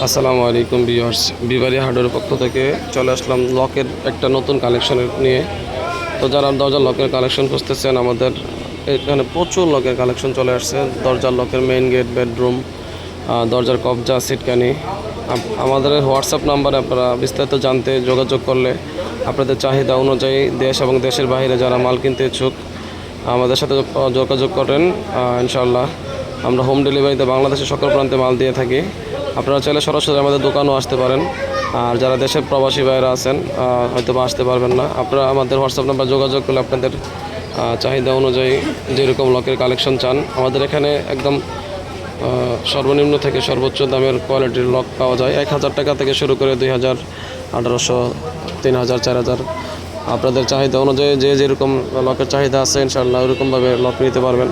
আসসালামু আলাইকুম ভিউয়ার্স, বিবারি হার্ডওয়্যারের পক্ষ থেকে চলে আসলাম লকের একটা নতুন কালেকশন নিয়ে। তো যারা দরজার লকের কালেকশন খুঁজতেছেন, আমাদের এখানে প্রচুর লকের কালেকশন চলে আসছে। দরজার লকের মেইন গেট, বেডরুম, দরজার কবজা, সিটকানি। আমাদের হোয়াটসঅ্যাপ নাম্বারে আপনারা বিস্তারিত জানতে যোগাযোগ করলে আপনাদের চাহিদা অনুযায়ী দেশ এবং দেশের বাইরে যারা মাল কিনতে ইচ্ছুক আমাদের সাথে যোগাযোগ করেন। ইনশাআল্লাহ আমরা হোম ডেলিভারিতে বাংলাদেশের সকল প্রান্তে মাল দিয়ে থাকি। আপনারা চাইলে সরাসরি আমাদের দোকানও আসতে পারেন। আর যারা দেশের প্রবাসী ভাইরা আছেন হয়তো বা আসতে পারবেন না, আপনারা আমাদের হোয়াটসঅ্যাপ নাম্বার যোগাযোগ করলে আপনাদের চাহিদা অনুযায়ী যেরকম লকের কালেকশন চান আমাদের এখানে একদম সর্বনিম্ন থেকে সর্বোচ্চ দামের কোয়ালিটির লক পাওয়া যায়। 1000 টাকা থেকে শুরু করে 2000, 1800, 3000, 4000 আপনাদের চাহিদা অনুযায়ী যে যেরকম লকের চাহিদা আছে ইনশাআল্লাহ ওরকমভাবে লক নিতে পারবেন।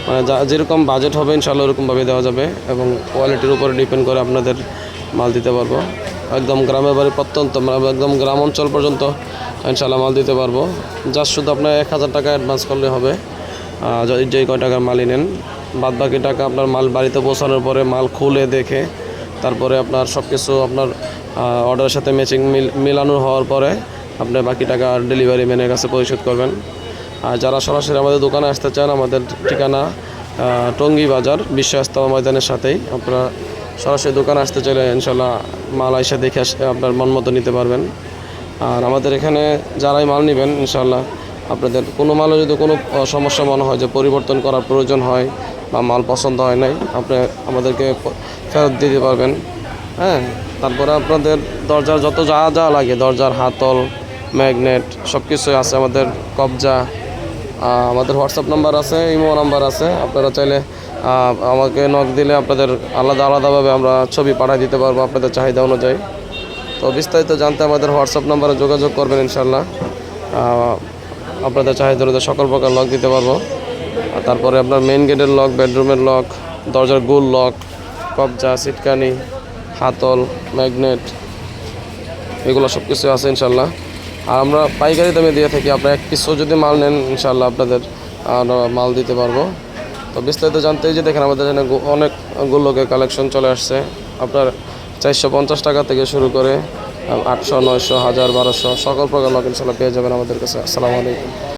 মানে যেরকম বাজেট হবে ইনশাআল্লাহ ওরকমভাবে দেওয়া যাবে এবং কোয়ালিটির উপরে ডিপেন্ড করে আপনাদের মাল দিতে পারবো। একদম গ্রামের বাড়ি প্রত্যন্ত একদম গ্রাম অঞ্চল পর্যন্ত ইনশাআল্লাহ মাল দিতে পারবো। জাস্ট শুধু আপনার 1000 টাকা অ্যাডভান্স করলে হবে। যদি যেই কয় টাকার মালই নেন, বাদ বাকি টাকা আপনার মাল বাড়িতে পৌঁছানোর পরে মাল খুলে দেখে তারপরে আপনার সব কিছু আপনার অর্ডারের সাথে ম্যাচিং মিলানো হওয়ার পরে আপনি বাকি টাকা ডেলিভারি ম্যানের কাছে পরিশোধ করবেন। আর যারা সরাসরি আমাদের দোকানে আসতে চান, আমাদের ঠিকানা টঙ্গী বাজার বিশ্ব ইজতেমা ময়দানের সাথেই। আপনারা সরাসরি দোকানে আসতে চাইলে ইনশাল্লাহ মাল আইসা দেখে আপনার মন মতো নিতে পারবেন। আর আমাদের এখানে যারাই মাল নেবেন ইনশাল্লাহ আপনাদের কোনো মালে যদি কোনো সমস্যা মনে হয় যে পরিবর্তন করার প্রয়োজন হয় বা মাল পছন্দ হয় নাই, আপনি আমাদেরকে ফেরত দিতে পারবেন। হ্যাঁ, তারপরে আপনাদের দরজার যত যা যা লাগে, দরজার হাতল, ম্যাগনেট সব কিছুই আছে আমাদের। কবজা, আমাদের হোয়াটসঅ্যাপ নাম্বার আছে, ইমো নাম্বার আছে। আপনারা চাইলে আমাকে নক দিলে আপনাদের আলাদা আলাদাভাবে আমরা ছবি পাঠিয়ে দিতে পারবো আপনাদের চাহিদা অনুযায়ী। তো বিস্তারিত জানতে আমাদের হোয়াটসঅ্যাপ নাম্বারে যোগাযোগ করবেন ইনশাল্লাহ। আপনাদের চাহিদা অনুযায়ী সকল প্রকার লক দিতে পারবো। আর তারপরে আপনার মেইন গেটের লক, বেডরুমের লক, দরজার গোল লক, কবজা, সিটকানি, হাতল, ম্যাগনেট এগুলো সব কিছু আছে ইনশাল্লাহ। আর আমরা পাইকারি দামে দিয়ে থাকি। আপনার এক পিসও যদি মাল নেন ইনশাল্লাহ আপনাদের মাল দিতে পারবো। তো বিস্তারিত জানতে যে দেখেন আমাদের এখানে অনেকগুলো লোকের কালেকশন চলে আসছে। আপনার 450 টাকা থেকে শুরু করে 800, 900, 1000, 1200 সকল প্রকার লক ইনশাল্লাহ পেয়ে যাবেন আমাদের কাছে। আসসালামু আলাইকুম।